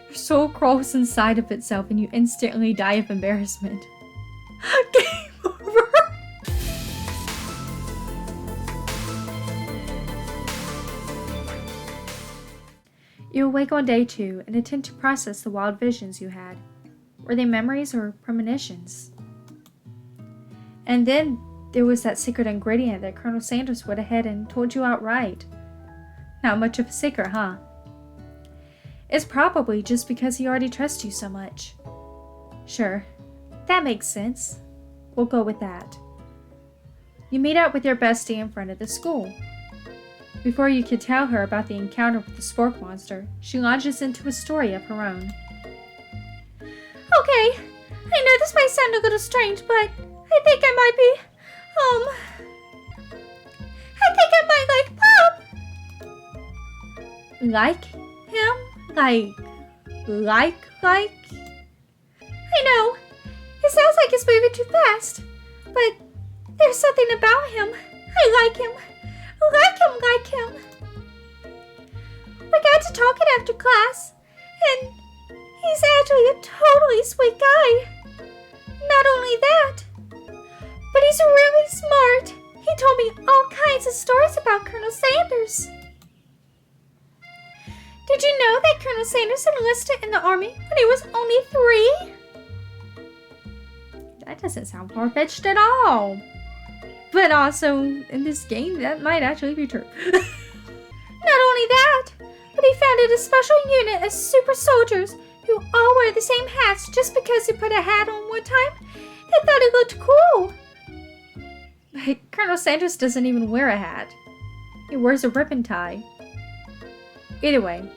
Your soul crawls inside of itself and you instantly die of embarrassment. Game over! You awake on day 2 and attempt to process the wild visions you had. Were they memories or premonitions? And then there was that secret ingredient that Colonel Sanders went ahead and told you outright. Not much of a secret, huh? It's probably just because he already trusts you so much. Sure, that makes sense. We'll go with that. You meet up with your bestie in front of the school. Before you could tell her about the encounter with the spork monster, she launches into a story of her own. Okay, I know this might sound a little strange, but I think I might be, I think I might like Pop. Like him? Like? I know, it sounds like it's moving too fast, but there's something about him. I like him. Like him. We got to talking after class, and he's actually a totally sweet guy. Not only that, but he's really smart. He told me all kinds of stories about Colonel Sanders. Did you know that Colonel Sanders enlisted in the army when he was only 3? That doesn't sound far-fetched at all. But also, in this game, that might actually be true. Not only that, but he founded a special unit of super soldiers who all wear the same hats just because he put a hat on one time and thought it looked cool. But Colonel Sanders doesn't even wear a hat. He wears a ribbon tie. Either way,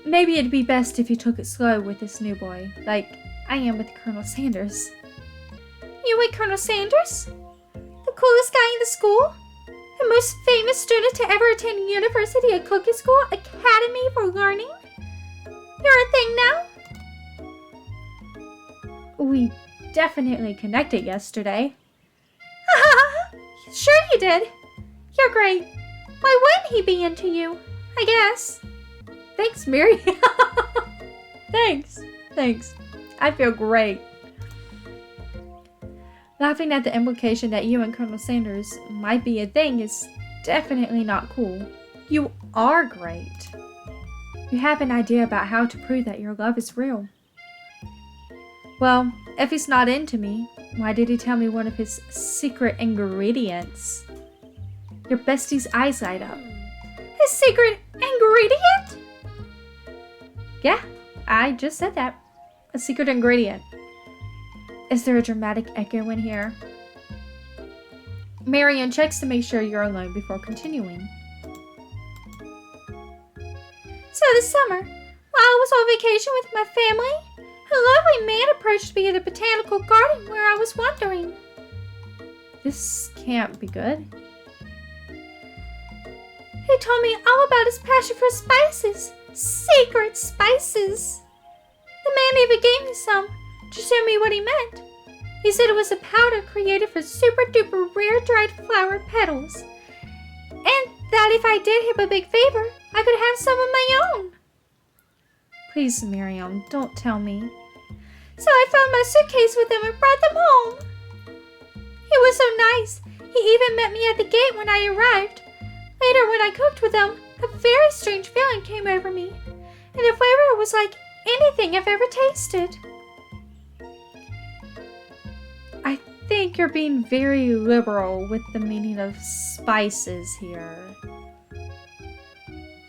maybe it'd be best if you took it slow with this new boy, like I am with Colonel Sanders. You with Colonel Sanders? The coolest guy in the school? The most famous student to ever attend University of Cookie School Academy for Learning? You're a thing now? We definitely connected yesterday. Sure you did. You're great. Why wouldn't he be into you? I guess. Thanks, Mary. Thanks. I feel great. Laughing at the implication that you and Colonel Sanders might be a thing is definitely not cool. You are great. You have an idea about how to prove that your love is real. Well, if he's not into me, why did he tell me one of his secret ingredients? Your bestie's eyes light up. His secret ingredient? Yeah, I just said that. A secret ingredient. Is there a dramatic echo in here? Marion checks to make sure you're alone before continuing. So this summer, while I was on vacation with my family, a lovely man approached me in the botanical garden where I was wandering. This can't be good. He told me all about his passion for spices. Secret spices. The man even gave me some to show me what he meant. He said it was a powder created for super duper rare dried flower petals. And that if I did him a big favor, I could have some of my own. Please, Miriam, don't tell me. So I found my suitcase with them and brought them home. He was so nice. He even met me at the gate when I arrived. Later, when I cooked with them, a very strange feeling came over me. And the flavor was like anything I've ever tasted. I think you're being very liberal with the meaning of spices here.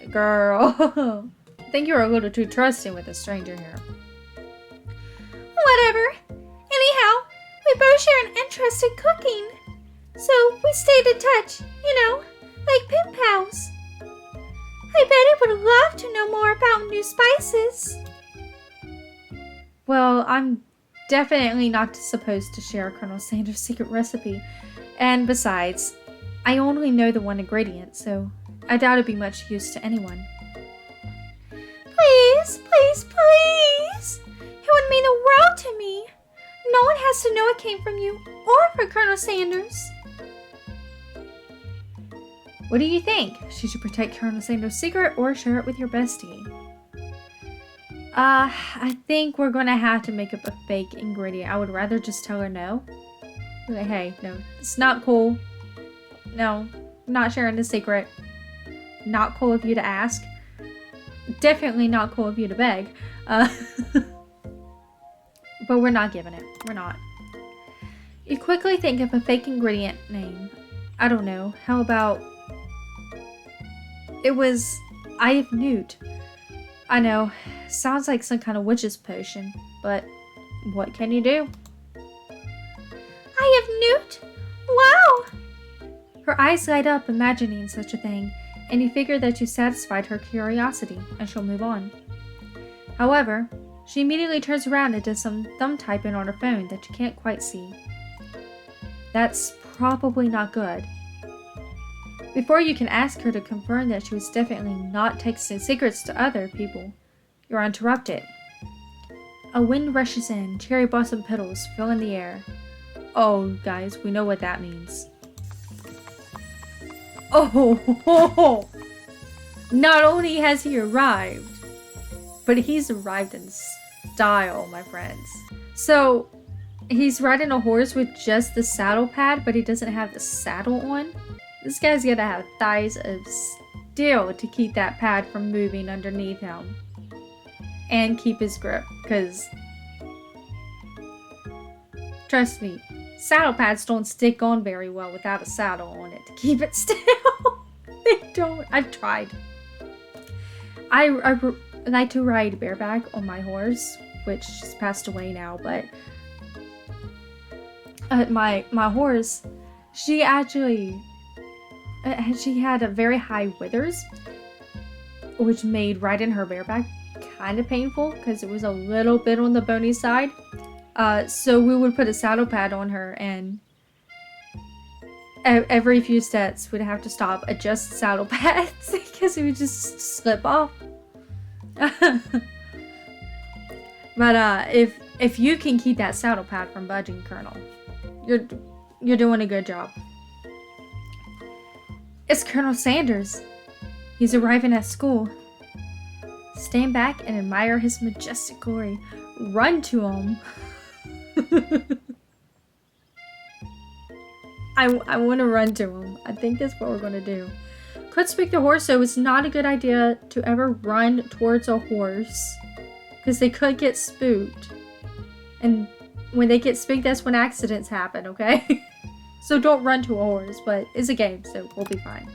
Girl, I think you're a little too trusting with a stranger here. Whatever. Anyhow, we both share an interest in cooking. So we stayed in touch, like pen pals. I bet he would love to know more about new spices. Well, I'm definitely not supposed to share Colonel Sanders' secret recipe. And besides, I only know the one ingredient, so I doubt it'd be much use to anyone. Please. It would mean the world to me. No one has to know it came from you or from Colonel Sanders. What do you think? Should you protect Colonel Sanders' secret or share it with your bestie? I think we're gonna have to make up a fake ingredient. I would rather just tell her no. Like, hey, no, it's not cool. No, I'm not sharing the secret. Not cool of you to ask. Definitely not cool of you to beg. But we're not giving it. We're not. You quickly think of a fake ingredient name. I don't know. How about... It was Eye of Newt. I know. Sounds like some kind of witch's potion. But what can you do? Eye of Newt? Wow! Her eyes light up imagining such a thing, and you figure that you satisfied her curiosity, and she'll move on. However, she immediately turns around and does some thumb typing on her phone that you can't quite see. That's probably not good. Before you can ask her to confirm that she was definitely not texting secrets to other people, you're interrupted. A wind rushes in, cherry blossom petals filling the air. Oh, guys, we know what that means. Oh, not only has he arrived, but he's arrived in style, my friends. So, he's riding a horse with just the saddle pad, but he doesn't have the saddle on. This guy's gonna have thighs of steel to keep that pad from moving underneath him. And keep his grip, because... Trust me, saddle pads don't stick on very well without a saddle on it to keep it still. They don't. I've tried. I like to ride bareback on my horse, which has passed away now, but my horse, she actually she had a very high withers, which made riding her bareback kind of painful because it was a little bit on the bony side. So we would put a saddle pad on her, and every few steps we'd have to stop, adjust the saddle pads because it would just slip off. But if you can keep that saddle pad from budging, Colonel, you're doing a good job. It's Colonel Sanders. He's arriving at school. Stand back and admire his majestic glory. Run to him. I want to run to him. I think that's what we're going to do. Could speak the horse, so it's not a good idea to ever run towards a horse, because they could get spooked. And when they get spooked, that's when accidents happen, okay? So don't run to a horse, but it's a game, so we'll be fine.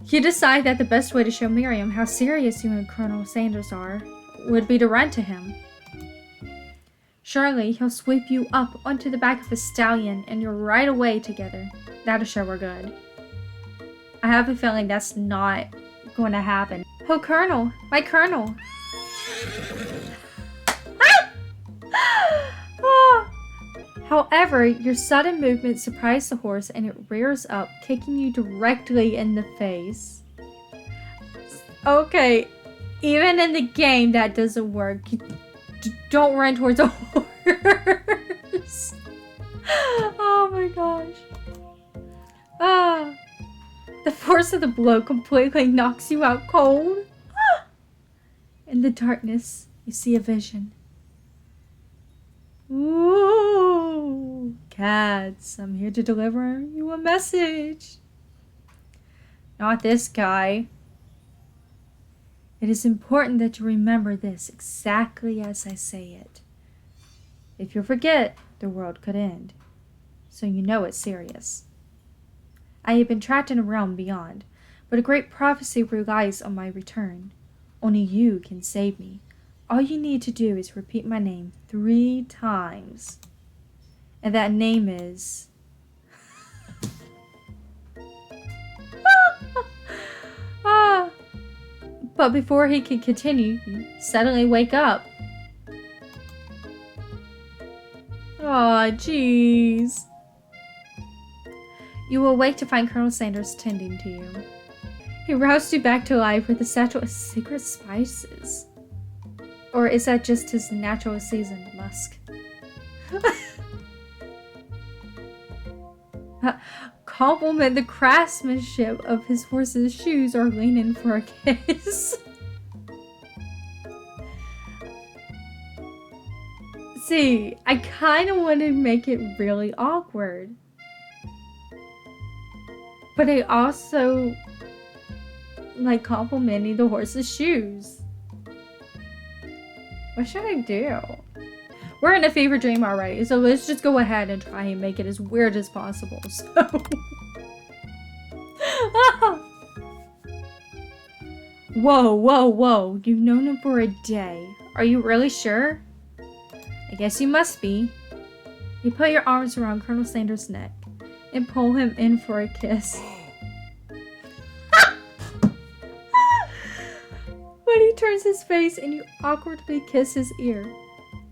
You decide that the best way to show Miriam how serious you and Colonel Sanders are would be to run to him. Surely he'll sweep you up onto the back of a stallion and you're right away together. That'll show we're good. I have a feeling that's not going to happen. Oh, Colonel! My Colonel! Ah! However, your sudden movement surprised the horse and it rears up, kicking you directly in the face. Okay, even in the game that doesn't work. Don't run towards a horse. Oh my gosh. Ah. The force of the blow completely knocks you out cold. In the darkness, you see a vision. Ooh, cats, I'm here to deliver you a message. Not this guy. It is important that you remember this exactly as I say it. If you forget, the world could end. So you know it's serious. I have been trapped in a realm beyond, but a great prophecy relies on my return. Only you can save me. All you need to do is repeat my name 3 times. And that name is... ah. But before he can continue, you suddenly wake up. Aw, jeez. You awake to find Colonel Sanders tending to you. He roused you back to life with a satchel of secret spices. Or is that just his natural seasoned musk? Compliment the craftsmanship of his horse's shoes or lean in for a kiss. See, I kind of want to make it really awkward. But I also like complimenting the horse's shoes. What should I do? We're in a fever dream already, so let's just go ahead and try and make it as weird as possible. So, whoa, whoa, whoa! You've known him for a day. Are you really sure? I guess you must be. You put your arms around Colonel Sanders' neck and pull him in for a kiss. When he turns his face and you awkwardly kiss his ear,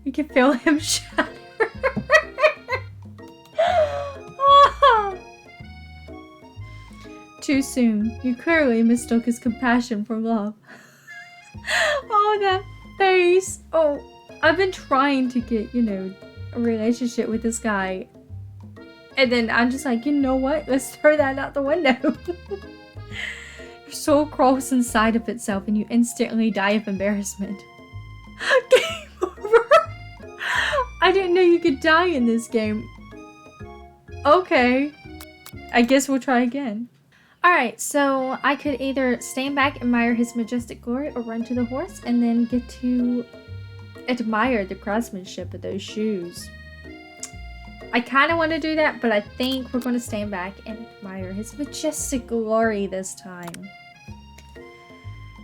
you can feel him shatter. Too soon, you clearly mistook his compassion for love. Oh, that face. Oh, I've been trying to get, a relationship with this guy. And then I'm just like, you know what? Let's throw that out the window. Your soul crawls inside of itself and you instantly die of embarrassment. Game over. I didn't know you could die in this game. Okay. I guess we'll try again. Alright, so I could either stand back, admire his majestic glory, or run to the horse and then get to admire the craftsmanship of those shoes. I kind of want to do that, but I think we're going to stand back and admire his majestic glory this time.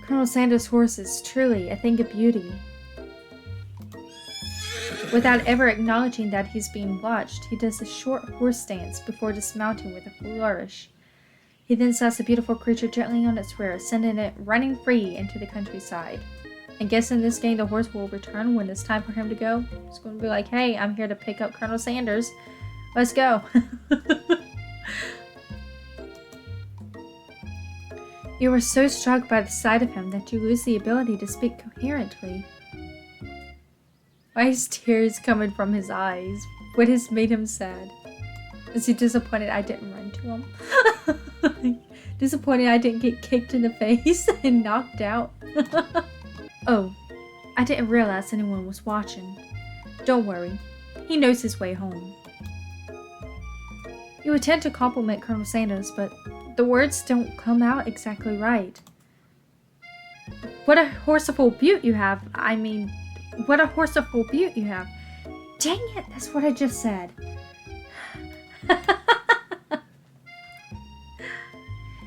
Colonel Sanders' horse is truly a thing of beauty. Without ever acknowledging that he's being watched, he does a short horse stance before dismounting with a flourish. He then sets the beautiful creature gently on its rear, sending it running free into the countryside. I guess in this game the horse will return when it's time for him to go. It's going to be like, hey, I'm here to pick up Colonel Sanders. Let's go. You were so struck by the sight of him that you lose the ability to speak coherently. Why is tears coming from his eyes? What has made him sad? Is he disappointed I didn't run to him? Disappointed I didn't get kicked in the face and knocked out? Oh, I didn't realize anyone was watching. Don't worry, he knows his way home. You attempt to compliment Colonel Sanders, but the words don't come out exactly right. What a horseful beaut you have. What a horseful beaut you have. Dang it, that's what I just said.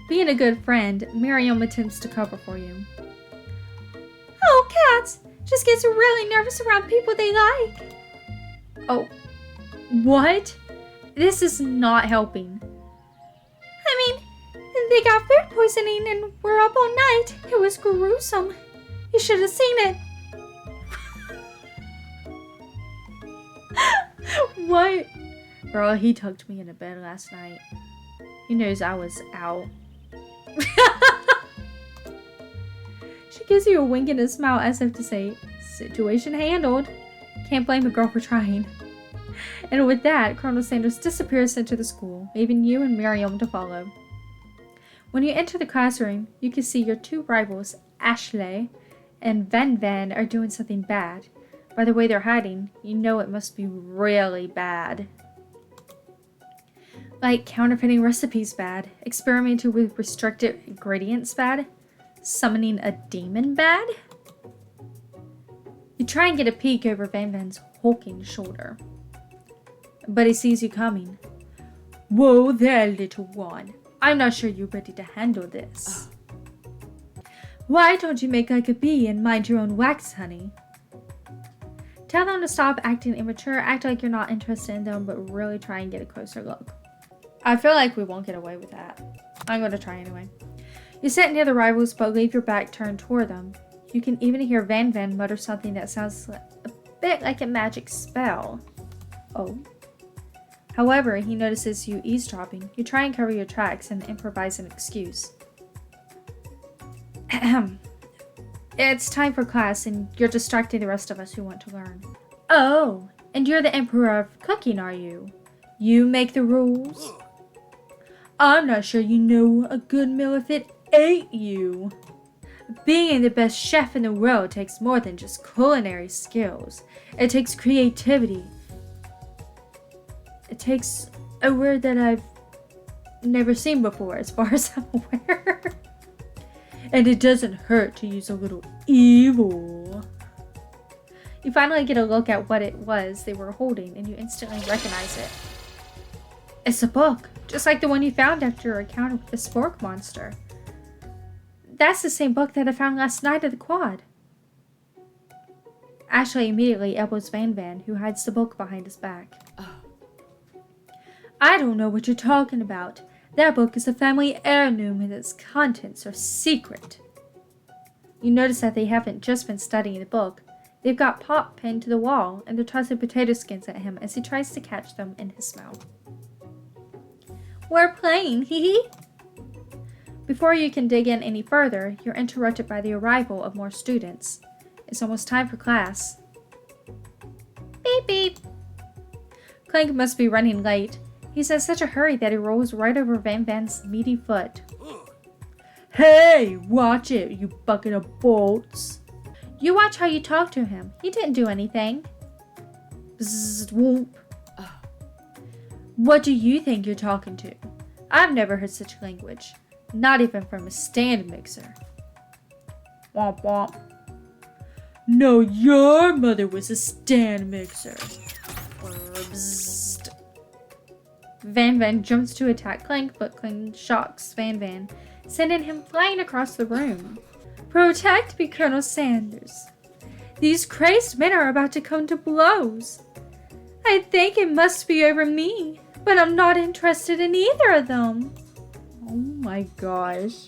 Being a good friend, Miriam attempts to cover for you. Oh, cats just gets really nervous around people they like. Oh, what? This is not helping. I mean, they got food poisoning and were up all night. It was gruesome. You should have seen it. What? Girl, he tucked me into bed last night. He knows I was out. She gives you a wink and a smile as if to say, situation handled. Can't blame a girl for trying. And with that, Colonel Sanders disappears into the school, leaving you and Miriam to follow. When you enter the classroom, you can see your two rivals, Ashley and Van are doing something bad. By the way they're hiding, you know it must be really bad. Like counterfeiting recipes bad, experimenting with restricted ingredients bad, summoning a demon bad. You try and get a peek over Van's hulking shoulder, but he sees you coming. Whoa there, little one. I'm not sure you're ready to handle this. Why don't you make like a bee and mind your own wax, honey? Tell them to stop acting immature, act like you're not interested in them, but really try and get a closer look. I feel like we won't get away with that. I'm going to try anyway. You sit near the rivals, but leave your back turned toward them. You can even hear Van mutter something that sounds a bit like a magic spell. Oh. However, he notices you eavesdropping. You try and cover your tracks and improvise an excuse. Ahem. It's time for class, and you're distracting the rest of us who want to learn. Oh, and you're the emperor of cooking, are you? You make the rules? I'm not sure you know a good meal if it ate you. Being the best chef in the world takes more than just culinary skills. It takes creativity. It takes a word that I've never seen before, as far as I'm aware. And it doesn't hurt to use a little evil. You finally get a look at what it was they were holding, and you instantly recognize it. It's a book, just like the one you found after your encounter with the spork monster. That's the same book that I found last night at the quad. Ashley immediately elbows Van Van, who hides the book behind his back. I don't know what you're talking about. That book is a family heirloom and its contents are secret. You notice that they haven't just been studying the book. They've got Pop pinned to the wall, and they're tossing potato skins at him as he tries to catch them in his mouth. We're playing, hee hee. Before you can dig in any further, you're interrupted by the arrival of more students. It's almost time for class. Beep beep. Clank must be running late. He's in such a hurry that he rolls right over Van Van's meaty foot. Hey, watch it, you bucket of bolts. You watch how you talk to him. He didn't do anything. Bzzzt, whoop. What do you think you're talking to? I've never heard such language. Not even from a stand mixer. Womp womp. No, your mother was a stand mixer. Bzzzt. Van Van jumps to attack Clank, but Clank shocks Van Van, sending him flying across the room. Protect me, Colonel Sanders. These crazed men are about to come to blows. I think it must be over me, but I'm not interested in either of them. Oh my gosh.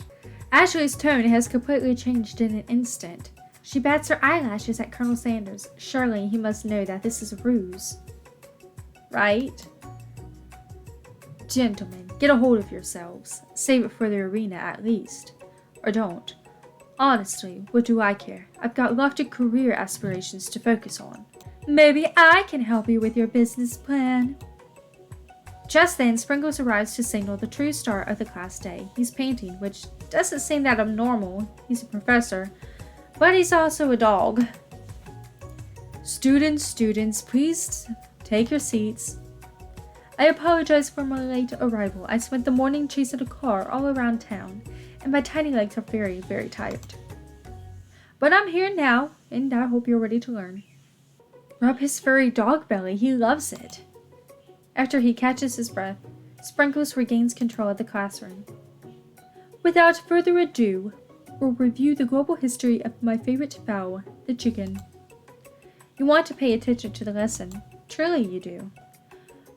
Ashley's tone has completely changed in an instant. She bats her eyelashes at Colonel Sanders. Surely he must know that this is a ruse. Right? Gentlemen, get a hold of yourselves. Save it for the arena at least. Or don't. Honestly, what do I care? I've got lofty career aspirations to focus on. Maybe I can help you with your business plan. Just then, Sprinkles arrives to signal the true start of the class day. He's painting, which doesn't seem that abnormal. He's a professor, but he's also a dog. Students, please take your seats. I apologize for my late arrival. I spent the morning chasing a car all around town, and my tiny legs are very, very tired. But I'm here now, and I hope you're ready to learn. Rub his furry dog belly. He loves it. After he catches his breath, Sprinkles regains control of the classroom. Without further ado, we'll review the global history of my favorite fowl, the chicken. You want to pay attention to the lesson. Truly you do.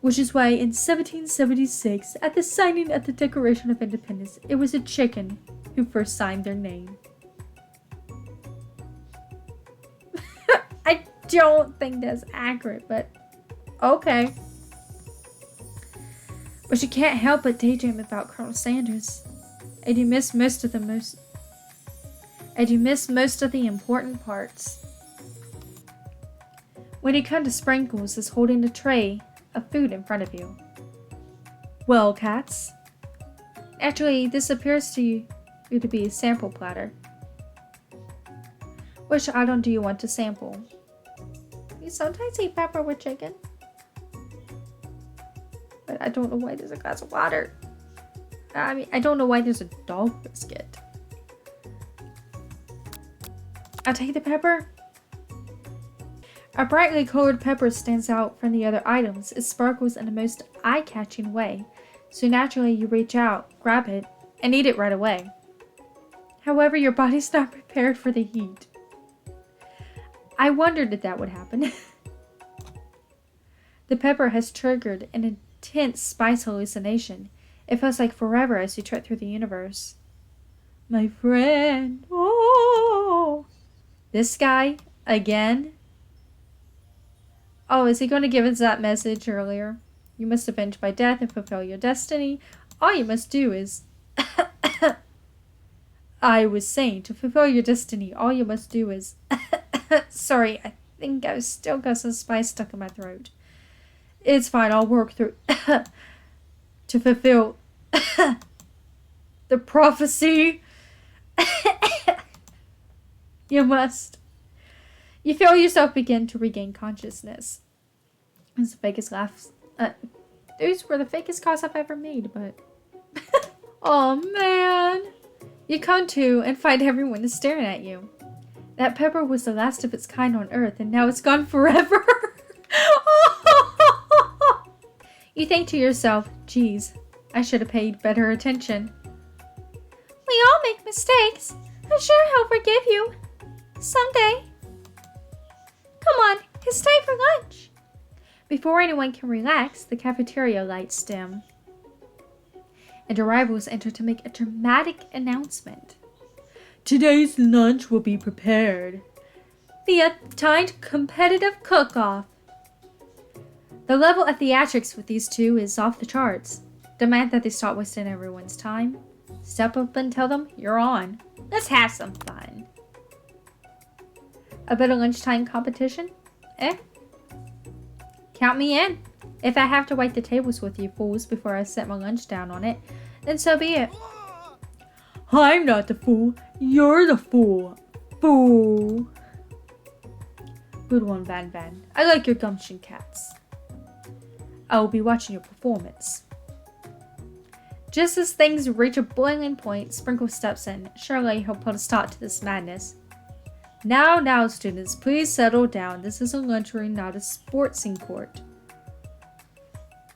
Which is why in 1776, at the signing of the Declaration of Independence, it was a chicken who first signed their name. I don't think that's accurate, but okay. But you can't help but daydream about Colonel Sanders. And you miss most of the important parts. When you come to Sprinkles is holding a tray of food in front of you. Well, cats. Actually, this appears to you to be a sample platter. Which item do you want to sample? You sometimes eat pepper with chicken. But I don't know why there's a glass of water. I don't know why there's a dog biscuit. I'll take the pepper. A brightly colored pepper stands out from the other items. It sparkles in the most eye-catching way. So naturally you reach out, grab it, and eat it right away. However, your body's not prepared for the heat. I wondered if that would happen. The pepper has triggered an intense spice hallucination. It feels like forever as you trek through the universe. My friend, oh! This guy, again? Oh, is he going to give us that message earlier? You must avenge my death and fulfill your destiny. All you must do is... I was saying, to fulfill your destiny, all you must do is... Sorry, I think I've still got some spice stuck in my throat. It's fine, I'll work through... to fulfill... the prophecy... You must. You feel yourself begin to regain consciousness. It's the fakest laughs. Those were the fakest calls I've ever made, but... Oh, man. You come to and find everyone is staring at you. That pepper was the last of its kind on Earth, and now it's gone forever. You think to yourself, geez, I should have paid better attention. We all make mistakes. I'm sure he'll forgive you. Someday. Come on, it's time for lunch. Before anyone can relax, the cafeteria lights dim, and arrivals enter to make a dramatic announcement. Today's lunch will be prepared. The timed competitive cook-off. The level of theatrics with these two is off the charts. Demand that they stop wasting everyone's time. Step up and tell them you're on. Let's have some fun. A bit of lunchtime competition? Count me in. If I have to wait the tables with you fools before I set my lunch down on it, then so be it. I'm not the fool. You're the fool. Fool. Good one, Van Van. I like your gumption, cats. I will be watching your performance. Just as things reach a boiling point, Sprinkle steps in. Surely he'll put a stop to this madness. Now, students, please settle down. This is a lunchroom, not a sportsing court.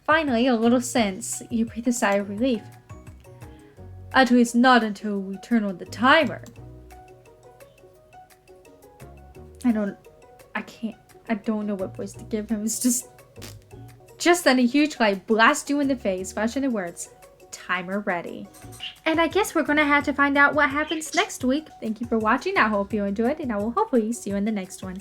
Finally, a little sense. You breathe a sigh of relief. At least not until we turn on the timer. I don't know what voice to give him. It's just then a huge light blasts you in the face, flashing the words, timer ready. And I guess we're gonna have to find out what happens next week. Thank you for watching. I hope you enjoyed, and I will hopefully see you in the next one.